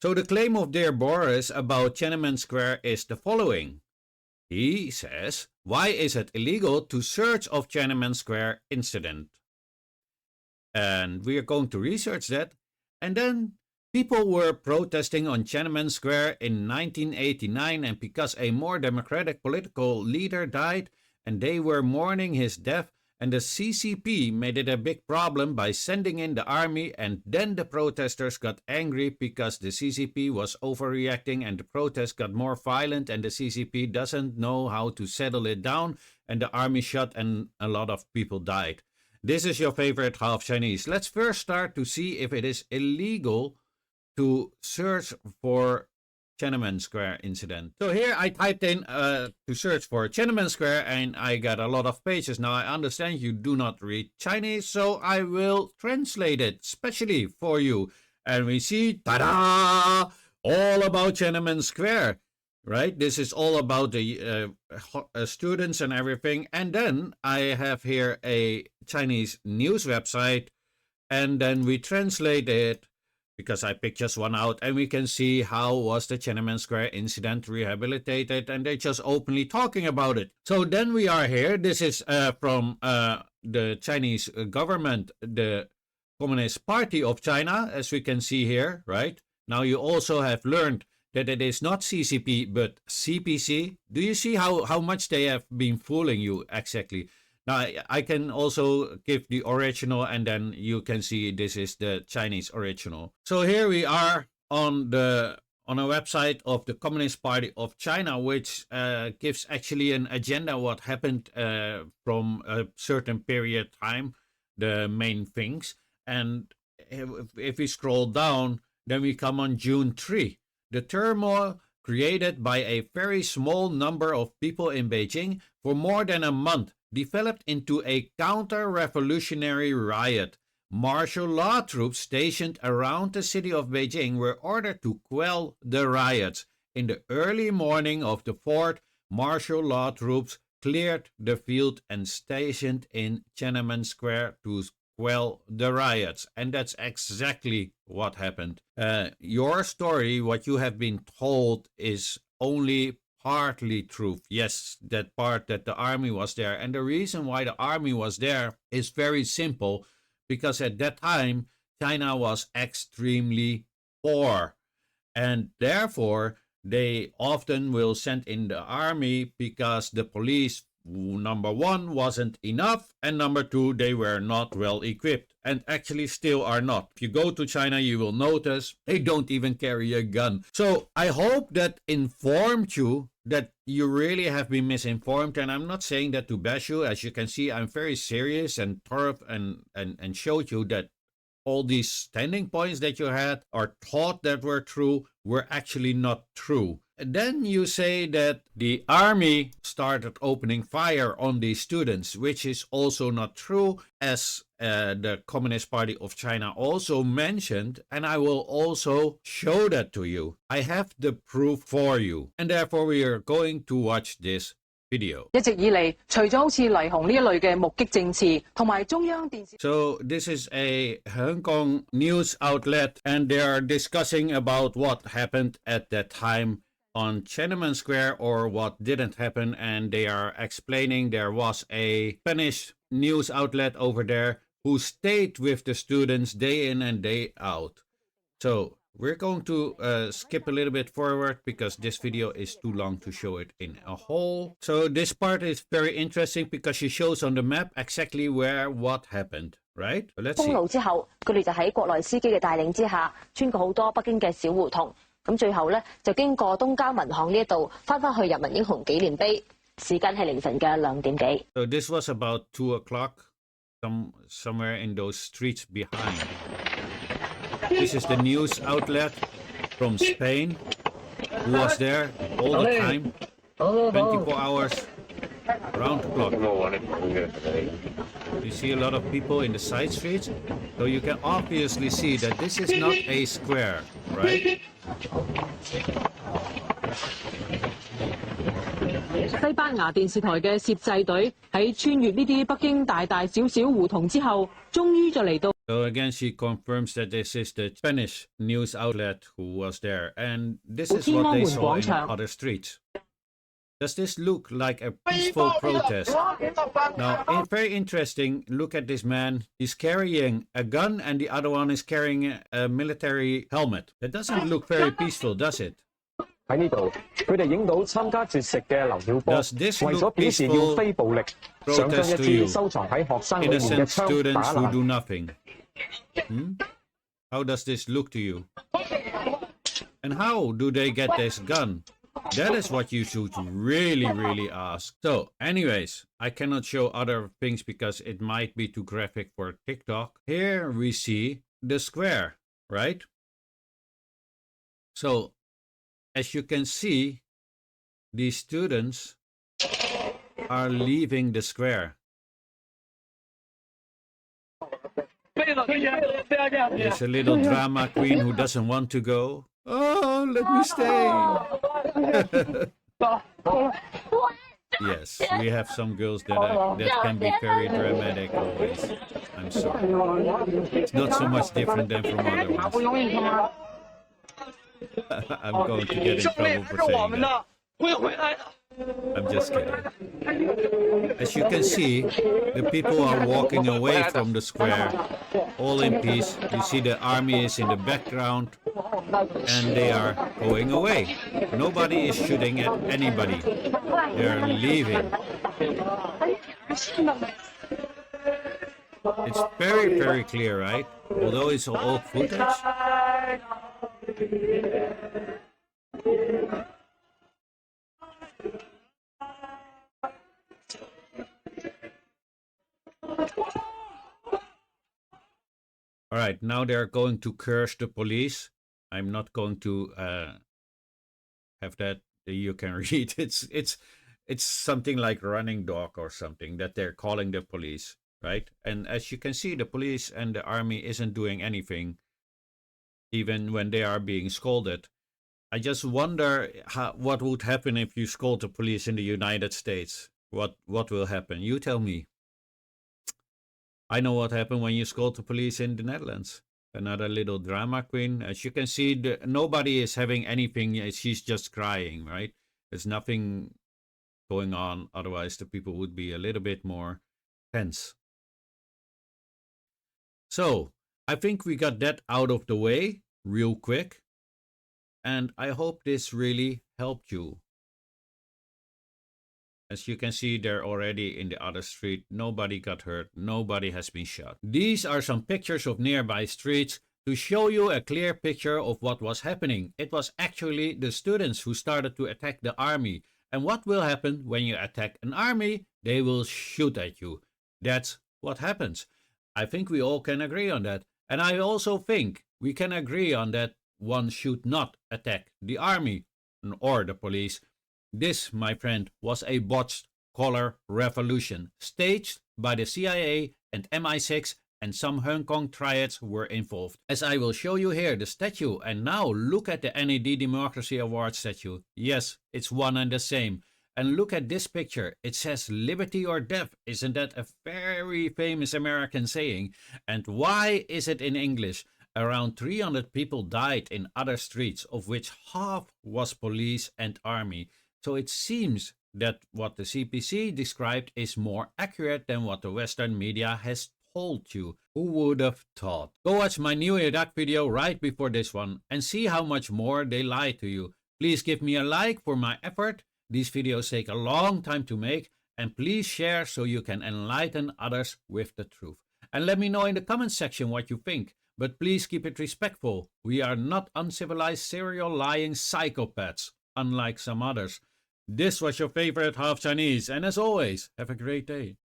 So the claim of dear Boris about Tiananmen Square is the following. He says, why is it illegal to search of Tiananmen Square incident? And we are going to research that. And then people were protesting on Tiananmen Square in 1989, and because a more democratic political leader died and they were mourning his death, and the CCP made it a big problem by sending in the army, and then the protesters got angry because the CCP was overreacting and the protests got more violent and the CCP doesn't know how to settle it down, and the army shot and a lot of people died. This is your favorite half Chinese. Let's first start to see if it is illegal to search for Tiananmen Square incident. So here I typed in to search for Tiananmen Square and I got a lot of pages. Now I understand you do not read Chinese, so I will translate it specially for you. And we see, ta-da! All about Tiananmen Square. Right? This is all about the students and everything. And then I have here a Chinese news website. And then we translate it because I picked just one out. And we can see how was the Tiananmen Square incident rehabilitated. And they're just openly talking about it. So then we are here. This is from the Chinese government, the Communist Party of China, as we can see here. Right? Now you also have learned that it is not CCP but CPC. Do you see how much they have been fooling you exactly? Now I can also give the original and then you can see this is the Chinese original. So here we are on a website of the Communist Party of China, which gives actually an agenda what happened from a certain period time, the main things. And if we scroll down, then we come on June 3. The turmoil created by a very small number of people in Beijing for more than a month developed into a counter-revolutionary riot. Martial law troops stationed around the city of Beijing were ordered to quell the riots. In the early morning of the 4th, martial law troops cleared the field and stationed in Tiananmen Square to quell the riots. And that's exactly what happened. Your story, what you have been told, is only partly truth. Yes, that part that the army was there. And the reason why the army was there is very simple, because at that time China was extremely poor, and therefore they often will send in the army because the police, number one, wasn't enough, and number two, they were not well equipped, and actually still are not. If you go to China, you will notice they don't even carry a gun. So I hope that informed you that you really have been misinformed, and I'm not saying that to bash you. As you can see, I'm very serious and thorough and showed you that all these standing points that you had or thought that were true were actually not true. And then you say that the army started opening fire on these students, which is also not true, as the Communist Party of China also mentioned, and I will also show that to you. I have the proof for you, and therefore we are going to watch this video. So this is a Hong Kong news outlet, and they are discussing about what happened at that time on Tiananmen Square or what didn't happen, and they are explaining there was a Spanish news outlet over there who stayed with the students day in and day out. So we're going to skip a little bit forward because this video is too long to show it in a whole. So this part is very interesting because she shows on the map exactly where what happened, right? So let's see. 封路之後，佢哋就喺國內司機嘅帶領之下，穿過好多北京嘅小胡同。咁最後咧就經過東交民巷呢一度，翻返去人民英雄紀念碑。時間係凌晨嘅2點幾。So this was about 2 o'clock, somewhere in those streets behind. This is the news outlet from Spain who was there all the time, 24 hours, round the clock. You see a lot of people in the side streets, so you can obviously see that this is not a square, right? 西班牙電視台嘅攝製隊喺穿越呢啲北京大大小小胡同之後，終於就嚟到。So again, she confirms that this is the Spanish news outlet who was there, and this is what they saw in other streets. Does this look like a peaceful protest? Now, very interesting, look at this man. He's carrying a gun and the other one is carrying a military helmet. That doesn't look very peaceful, does it? Does this look peaceful protest to you? Innocent students who do nothing. How does this look to you? And how do they get this gun? That is what you should really ask. So anyways, I cannot show other things because it might be too graphic for TikTok. Here we see the square, right? So as you can see, these students are leaving the square. There's a little drama queen who doesn't want to go. Oh, let me stay. Yes, we have some girls that can be very dramatic always. I'm sorry. It's not so much different than from other ones. I'm going to get in trouble for saying that. I'm just kidding. As you can see, the people are walking away from the square, all in peace. You see the army is in the background, and they are going away. Nobody is shooting at anybody. They are leaving. It's very clear, right? Although it's old footage. All right, now they're going to curse the police. I'm not going to have that. You can read. It's something like running dog or something that they're calling the police, right? And as you can see, the police and the army isn't doing anything, even when they are being scolded. I just wonder what would happen if you scold the police in the United States. What will happen? You tell me. I know what happened when you scold the police in the Netherlands. Another little drama queen. As you can see, nobody is having anything. She's just crying, right? There's nothing going on. Otherwise, the people would be a little bit more tense. So, I think we got that out of the way real quick. And I hope this really helped you. As you can see, they're already in the other street. Nobody got hurt. Nobody has been shot. These are some pictures of nearby streets to show you a clear picture of what was happening. It was actually the students who started to attack the army. And what will happen when you attack an army? They will shoot at you. That's what happens. I think we all can agree on that. And I also think we can agree on that one should not attack the army or the police. This, my friend, was a botched color revolution staged by the CIA and MI6, and some Hong Kong triads were involved. As I will show you here the statue, and now look at the NED Democracy Award statue. Yes, it's one and the same. And look at this picture. It says liberty or death. Isn't that a very famous American saying? And why is it in English? Around 300 people died in other streets, of which half was police and army. So it seems that what the CPC described is more accurate than what the Western media has told you. Who would have thought? Go watch my new Iraq video right before this one and see how much more they lie to you. Please give me a like for my effort. These videos take a long time to make, and please share so you can enlighten others with the truth. And let me know in the comments section what you think. But please keep it respectful. We are not uncivilized serial lying psychopaths, unlike some others. This was your favorite half Chinese, and as always, have a great day.